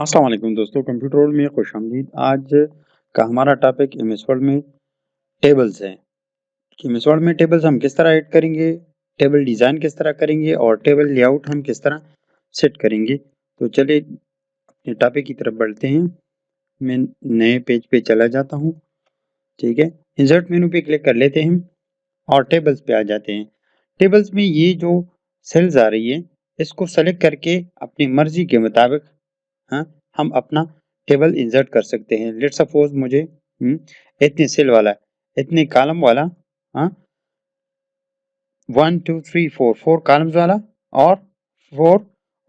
अस्सलाम वालेकुम दोस्तों, कंप्यूटर वर्ल्ड में खुश आमदीद। आज का हमारा टॉपिक एमएस वर्ड में टेबल्स है कि एमएस वर्ड में टेबल्स हम किस तरह ऐड करेंगे, टेबल डिज़ाइन किस तरह करेंगे और टेबल लेआउट हम किस तरह सेट करेंगे। तो चलिए अपने टॉपिक की तरफ बढ़ते हैं। मैं नए पेज पे चला जाता हूँ। ठीक है, इंसर्ट मेनू पे क्लिक कर लेते हैं और टेबल्स पे आ जाते हैं। टेबल्स में ये जो सेल्स आ रही है, इसको सेलेक्ट करके अपनी मर्जी के मुताबिक हम अपना टेबल इंसर्ट कर सकते हैं। लेट्स सपोज मुझे इतने सेल वाला, इतने कॉलम वाला, 1 2 3 4 कॉलम्स वाला और 4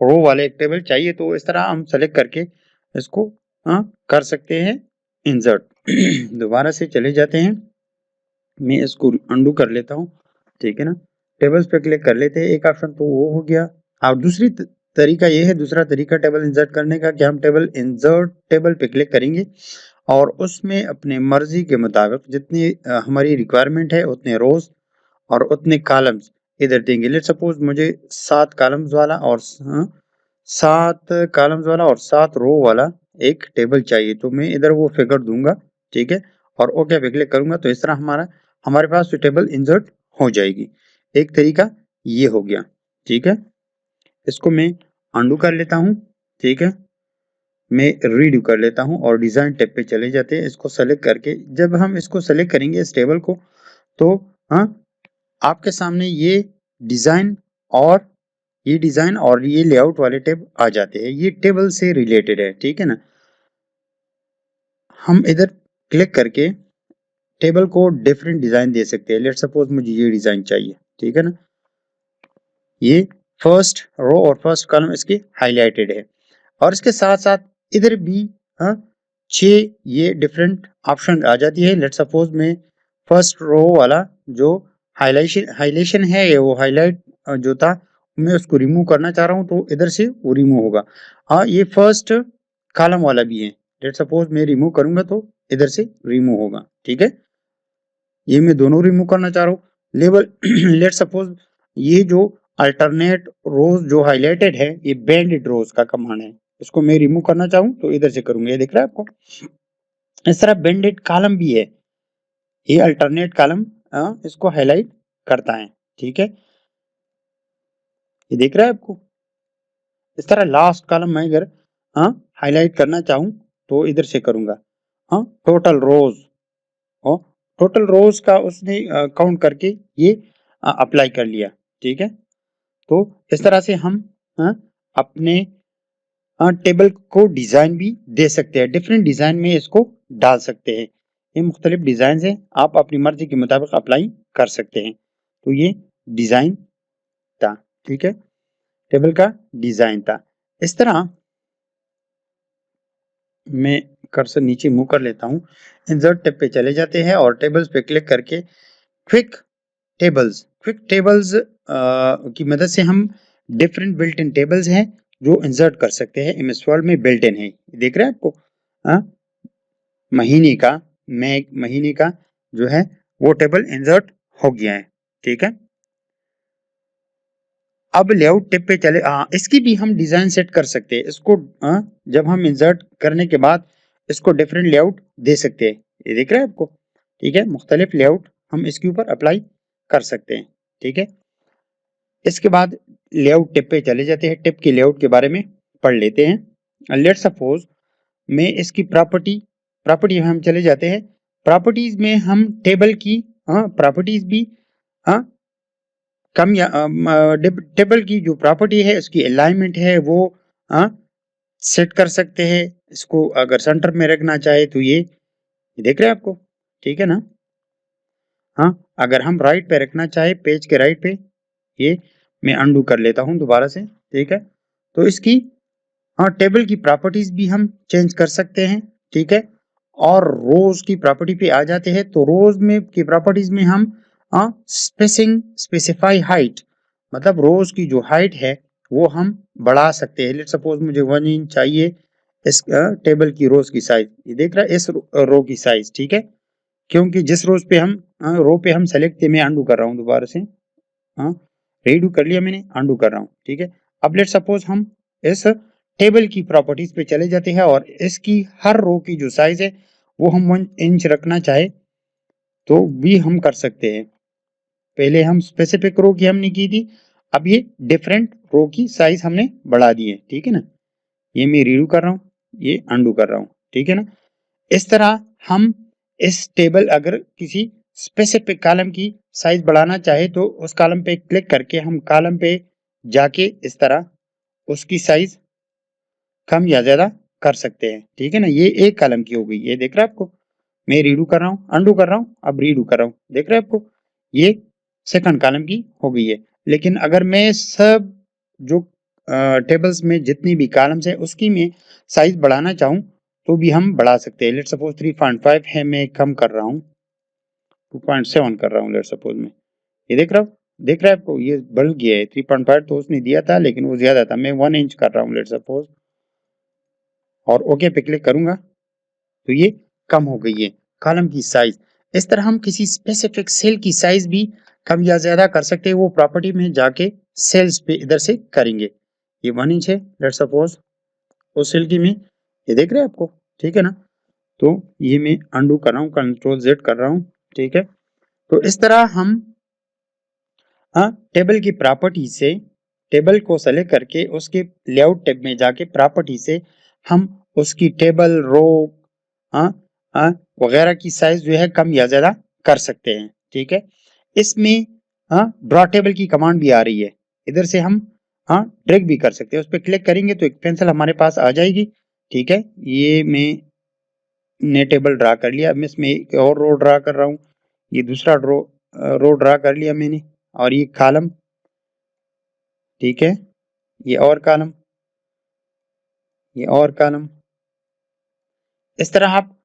रो वाले एक टेबल चाहिए। तो इस तरह हम सेलेक्ट करके इसको कर सकते हैं इंसर्ट। दोबारा से चले जाते हैं, मैं इसको अंडू कर लेता हूँ। ठीक है ना, टेबल्स पे क्लिक कर लेते हैं, एक ऑप्शन तो वो हो गया। और दूसरी तरीका ये है, दूसरा तरीका टेबल इंसर्ट करने का कि हम टेबल इंसर्ट टेबल पे क्लिक करेंगे और उसमें अपने मर्जी के मुताबिक जितनी हमारी रिक्वायरमेंट है उतने रोज और उतने कॉलम्स इधर देंगे। लेट्स सपोज मुझे 7 कॉलम्स वाला और 7 रो वाला एक टेबल चाहिए, तो मैं इधर वो फिगर दूंगा। ठीक है, और ओके पे क्लिक करूंगा तो इस तरह हमारे पास जो टेबल इंसर्ट हो जाएगी। एक तरीका ये हो गया। ठीक है, इसको मैं अंडू कर लेता हूँ। ठीक है, मैं रीडू कर लेता हूँ और डिजाइन टैब पे चले जाते हैं। इसको सेलेक्ट करके जब हम इसको सेलेक्ट करेंगे इस टेबल को, तो आपके सामने ये डिजाइन और ये लेआउट वाले टैब आ जाते हैं। ये टेबल से रिलेटेड है। ठीक है ना, हम इधर क्लिक करके टेबल को डिफरेंट डिजाइन दे सकते हैं। लेट्स सपोज मुझे ये डिजाइन चाहिए। ठीक है ना, ये फर्स्ट रो और फर्स्ट कॉलम इसके हाईलाइटेड है और इसके साथ साथ इधर भी 6 ये डिफरेंट ऑप्शन आ जाती है। लेट्स सपोज मैं फर्स्ट रो वाला जो हाईलाइटेशन है, ये वो हाईलाइट जो था, मैं उसको रिमूव करना चाह रहा हूँ तो इधर से वो रिमूव होगा। ये फर्स्ट कॉलम वाला भी है, लेट्स सपोज मैं रिमूव करूंगा तो इधर से रिमूव होगा। ठीक है, ये मैं दोनों रिमूव करना चाह रहा हूँ। लेवल लेट्स सपोज ये जो अल्टरनेट रोज जो हाईलाइटेड है, ये बैंडेड रोज का कमांड है। इसको मैं रिमूव करना चाहूँ तो इधर से करूंगा, ये दिख रहा है आपको। इस तरह बैंडेड कॉलम भी है, ये अल्टरनेट कॉलम इसको हाईलाइट करता है। ठीक है, ये दिख रहा है आपको। इस तरह लास्ट कॉलम मैं अगर हाईलाइट करना चाहूँ तो इधर से करूंगा। टोटल रोज, टोटल रोज का उसने काउंट करके ये अप्लाई कर लिया। ठीक है, तो इस तरह से हम अपने टेबल को डिजाइन भी दे सकते हैं, डिफरेंट डिजाइन में इसको डाल सकते हैं। ये मुख्तलिफ डिजाइन है, आप अपनी मर्जी के मुताबिक अप्लाई कर सकते हैं। तो ये डिजाइन था। ठीक है, टेबल का डिजाइन था। इस तरह मैं कर्सर नीचे मूव कर लेता हूँ, इंसर्ट टैब पे चले जाते हैं और टेबल्स पे क्लिक करके क्विक टेबल्स की मदद से हम डिफरेंट बिल्ट इन टेबल्स हैं जो इंसर्ट कर सकते हैं। एमएस वर्ड में बिल्ट इन है, देख रहे हैं आपको। महीने का जो है वो टेबल इंसर्ट हो गया है। ठीक है, अब लेआउट टिप पे चले। इसकी भी हम डिजाइन सेट कर सकते हैं। इसको जब हम इंसर्ट करने के बाद इसको डिफरेंट लेआउट दे सकते हैं, ये देख रहे हैं आपको। ठीक है, मुख्तलिफ लेआउट हम इसके ऊपर अप्लाई कर सकते हैं। ठीक है, इसके बाद लेआउट टिप पे चले जाते हैं, टिप के लेआउट के बारे में पढ़ लेते हैं। लेट सपोज मैं इसकी प्रॉपर्टी हम चले जाते हैं। प्रॉपर्टीज में हम टेबल की प्रॉपर्टीज भी कम या टेबल की जो प्रॉपर्टी है उसकी अलाइनमेंट है वो सेट कर सकते हैं। इसको अगर सेंटर में रखना चाहे तो ये देख रहे हैं आपको। ठीक है ना, अगर हम राइट पे रखना चाहे, पेज के राइट पे, ये मैं अंडू कर लेता हूं दोबारा से। ठीक है, तो इसकी टेबल की प्रॉपर्टीज भी हम चेंज कर सकते हैं। ठीक है, और रोज की प्रॉपर्टी पे आ जाते हैं तो रोज में की प्रॉपर्टीज में हम स्पेसिफाई हाइट, मतलब रोज की जो हाइट है वो हम बढ़ा सकते हैं। लेट सपोज मुझे 1 इंच चाहिए इस टेबल की रोज की साइज, ये देख रहा है इस रो की साइज। ठीक है, क्योंकि जिस रोज पे हम रो पे हम सेलेक्ट थे, मैं अंडू कर रहा हूँ दोबारा से। रीडू कर लिया मैंने, अंडू कर रहा हूँ। ठीक है, अब लेट सपोज हम इस टेबल की प्रॉपर्टीज पे चले जाते हैं और इसकी हर रो की जो साइज है वो हम 1 इंच रखना चाहे तो भी हम कर सकते हैं। पहले हम स्पेसिफिक रो की हमने की थी, अब ये डिफरेंट रो की साइज हमने बढ़ा दी है, ठीक है ना। ये मैं रीडू कर रहा हूँ, ये अंडू कर रहा हूँ, ठीक है ना। इस तरह हम इस टेबल अगर किसी स्पेसिफिक कॉलम की साइज बढ़ाना चाहे तो उस कॉलम पे क्लिक करके हम कॉलम पे जाके इस तरह उसकी साइज कम या ज्यादा कर सकते हैं, ठीक है ना। ये एक कॉलम की हो गई, ये देख रहे हैं आपको। मैं रीडू कर रहा हूँ, अंडू कर रहा हूँ, अब रीडू कर रहा हूँ, देख रहे हैं आपको। ये सेकंड कॉलम की हो गई है। लेकिन अगर मैं सब जो टेबल्स में जितनी भी कॉलम्स है उसकी मैं साइज बढ़ाना चाहूँ तो भी हम बढ़ा सकते हैं। लेट सपोज 3.5 है, मैं कम कर रहा हूँ, 2.7 कर रहा हूँ लेट सपोज में। ये देख रहा हूँ, देख रहा है आपको, ये बढ़ गया है। 3.5 तो उसने दिया था लेकिन वो ज्यादा था, मैं 1 इंच कर रहा हूँ लेट सपोज, और ओके पे क्लिक करूंगा तो ये कम हो गई है कॉलम की साइज। इस तरह हम किसी स्पेसिफिक सेल की साइज भी कम या ज्यादा कर सकते हैं, वो प्रॉपर्टी में जाके सेल्स पे इधर से करेंगे। ये 1 इंच है लेट सपोज उस सेल की में, ये देख रहे हैं आपको, ठीक है ना। तो ये मैं अंडू कर रहा हूँ, कंट्रोल जेड कर रहा हूँ, ठीक है। तो इस तरह हम टेबल की प्रॉपर्टी से टेबल को सेलेक्ट करके उसके लेआउट टैब में जाके प्रॉपर्टी से हम उसकी टेबल रो वगैरह की साइज जो है कम या ज्यादा कर सकते हैं, ठीक है। इसमें ड्रॉ टेबल की कमांड भी आ रही है, इधर से हम ड्रैग भी कर सकते हैं। उस पर क्लिक करेंगे तो एक पेंसिल हमारे पास आ जाएगी, ठीक है। ये मैं टेबल ड्रा कर लिया, अब मैं इसमें एक और रो ड्रा कर रहा हूँ। ये दूसरा रो ड्रा कर लिया मैंने, और ये कॉलम, ठीक है। ये और कॉलम, ये और कॉलम। इस तरह आप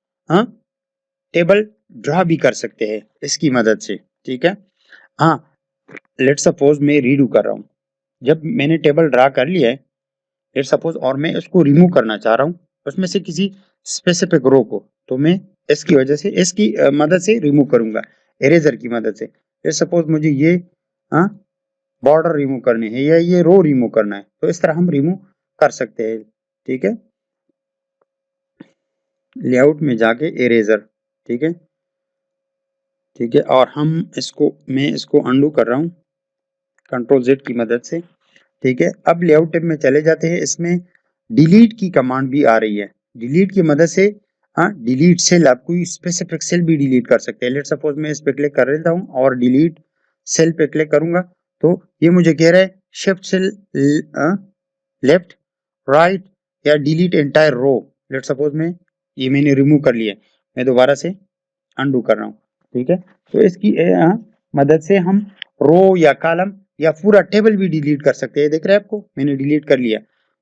टेबल ड्रा भी कर सकते हैं इसकी मदद से, ठीक है। हाँ, लेट सपोज मैं रीडू कर रहा हूँ, जब मैंने टेबल ड्रा कर लिया है लेट सपोज, और मैं इसको रिमूव करना चाह रहा हूँ उसमें से किसी स्पेसिफिक रो को, तो मैं इसकी वजह से इसकी मदद से रिमूव करूंगा, इरेजर की मदद से। लेट सपोज मुझे ये बॉर्डर रिमूव करनी है या ये रो रिमूव करना है, तो इस तरह हम रिमूव कर सकते हैं, ठीक है। लेआउट में जाके इरेजर, ठीक है, ठीक है। और मैं इसको अंडू कर रहा हूँ कंट्रोल जेड की मदद से, ठीक है। अब लेआउट टैब में चले जाते हैं, इसमें डिलीट की कमांड भी आ रही है। डिलीट की मदद से डिलीट सेल, आप कोई स्पेसिफिक सेल भी डिलीट कर सकते हैं। लेट सपोज मैं इस पे क्लिक कर लेता हूँ और डिलीट सेल पे क्लिक करूंगा तो ये मुझे कह रहा है शिफ्ट सेल लेफ्ट राइट या delete entire row. Let suppose में ये मैंने रिमूव कर लिया, मैं दोबारा से अंडू कर रहा हूँ, ठीक है। तो इसकी मदद से हम रो या कॉलम या पूरा टेबल भी डिलीट कर सकते हैं। देख रहे हैं आपको, मैंने डिलीट कर लिया,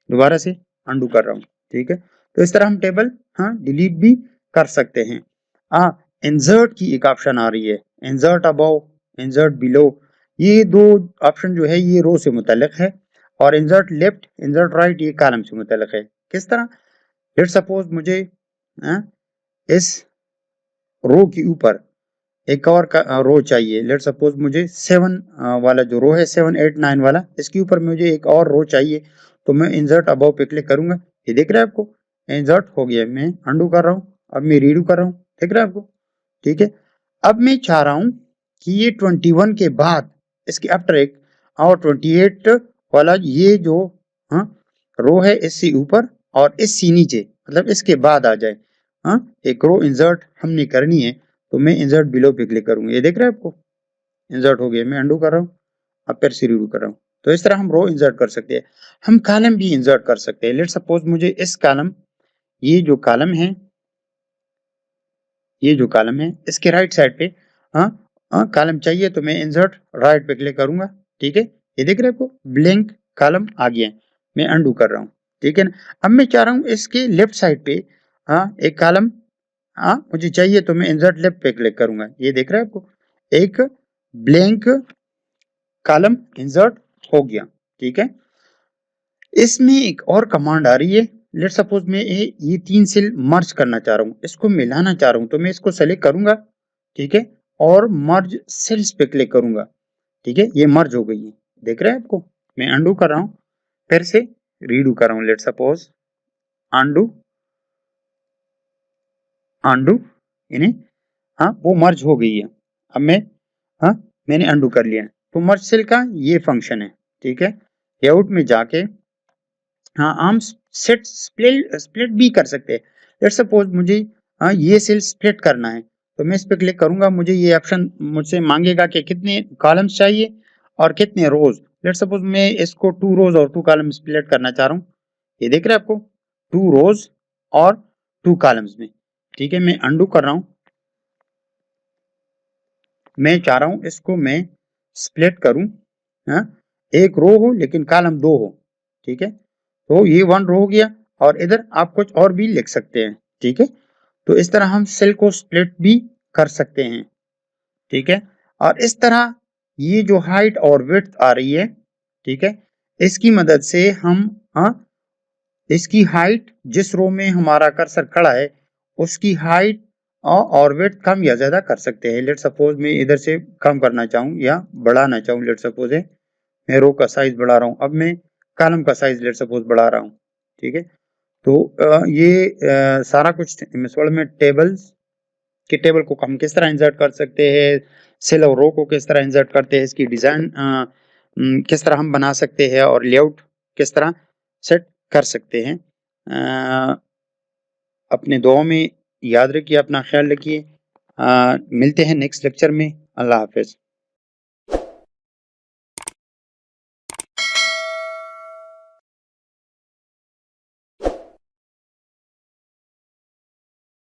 दोबारा से अंडू कर रहा हूँ, ठीक है। तो इस तरह हम टेबल डिलीट भी कर सकते हैं। इंसर्ट की एक ऑप्शन आ रही है, इंसर्ट अबव, इंसर्ट बिलो। ये दो ऑप्शन जो है ये रो से मुतल्लिक है, और इंसर्ट लेफ्ट, इंसर्ट राइट ये कॉलम से मुतल्लिक है। किस तरह? लेट सपोज मुझे इस रो के ऊपर एक और रो चाहिए। लेट सपोज मुझे 7 वाला जो रो है 7 8 9 वाला, इसके ऊपर मुझे एक और रो चाहिए, तो मैं इंसर्ट अबव पे क्लिक करूंगा। ये देख रहे हैं आपको, इंसर्ट हो गया, मैं अंडू कर रहा हूँ, अब मैं रीडू कर रहा हूँ, देख रहे हैं आपको, ठीक है। अब मैं चाह रहा हूँ कि ये 21 के बाद इसके आफ्टर एक और 28 वाला ये जो रो है इससे ऊपर और इससे नीचे, मतलब इसके बाद आ जाए। एक रो इंसर्ट हमने करनी है, तो मैं इंसर्ट बिलो पे क्लिक करूंगा। ये देख रहे हैं आपको, इंसर्ट हो गया, मैं अंडू कर रहा हूँ, अब फिर से रीडू कर रहा हूँ। तो इस तरह हम रो इंसर्ट कर सकते हैं। हम कॉलम भी इंसर्ट कर सकते हैं। लेट सपोज मुझे इस कॉलम, ये जो कॉलम है, ये जो कॉलम है इसके राइट साइड पे कॉलम चाहिए, तो मैं इंसर्ट राइट पे क्लिक करूंगा, ठीक है। ये देख रहे हैं आपको, ब्लैंक कॉलम आ गया, मैं अंडू कर रहा हूँ, ठीक है ना। अब मैं चाह रहा हूँ इसके लेफ्ट साइड पे एक कॉलम मुझे चाहिए, तो मैं इंसर्ट लेफ्ट पे क्लिक करूंगा। ये देख रहे हैं आपको, एक ब्लैंक कॉलम इंसर्ट हो गया, ठीक है। इसमें एक और कमांड आ रही है। लेट सपोज मैं ये 3 सेल मर्ज करना चाह रहा हूँ, इसको मिलाना चाह रहा हूँ, तो मैं इसको सेलेक्ट करूंगा, ठीक है, और मर्ज सेल्स पे क्लिक करूंगा, ठीक है। ये मर्ज हो गई है, देख रहे हैं आपको, मैं अंडू कर रहा हूँ फिर से, रीडू कर रहा हूँ, लेट सपोज अनडू यानी हाँ वो मर्ज हो गई है। अब मैंने अनडू कर लिया। तो मर्ज सेल का ये फंक्शन है, ठीक है। लेआउट में जाके हम सेट स्प्लिट भी कर सकते हैं। लेट सपोज मुझे ये सेल स्प्लिट करना है, तो मैं इस पे क्लिक करूंगा, मुझे ये ऑप्शन मुझसे मांगेगा कि कितने कॉलम्स चाहिए और कितने रोज। लेट सपोज मैं इसको 2 रोज और 2 कॉलम स्प्लिट करना चाह रहा हूँ। ये देख रहे हैं आपको, 2 रोज और 2 कॉलम्स में, ठीक है। मैं अनडू कर रहा हूँ, मैं चाह रहा हूँ इसको मैं स्प्लिट करूं, एक रो हो लेकिन कॉलम 2 हो, ठीक है। तो ये 1 रो हो गया, और इधर आप कुछ और भी लिख सकते हैं, ठीक है। तो इस तरह हम सेल को स्प्लिट भी कर सकते हैं, ठीक है। और इस तरह ये जो हाइट और विड्थ आ रही है, ठीक है, इसकी मदद से हम इसकी हाइट, जिस रो में हमारा कर्सर खड़ा है उसकी हाइट और विड्थ कम या ज्यादा कर सकते हैं। लेट सपोज मैं इधर से कम करना चाहूँ या बढ़ाना चाहूँ, लेट सपोज है मैं रो का साइज बढ़ा रहा हूँ, अब मैं कॉलम का साइज लेट सपोज बढ़ा रहा हूँ, ठीक है। तो ये सारा कुछ मिसवर्ड में टेबल्स के टेबल को हम किस तरह इंसर्ट कर सकते हैं, सेल और रो को किस तरह इंसर्ट करते हैं, इसकी डिजाइन किस तरह हम बना सकते हैं, और लेआउट किस तरह सेट कर सकते हैं। अपने दुआओं में याद रखिए, अपना ख्याल रखिए। मिलते हैं नेक्स्ट लेक्चर में। अल्लाह हाफिज।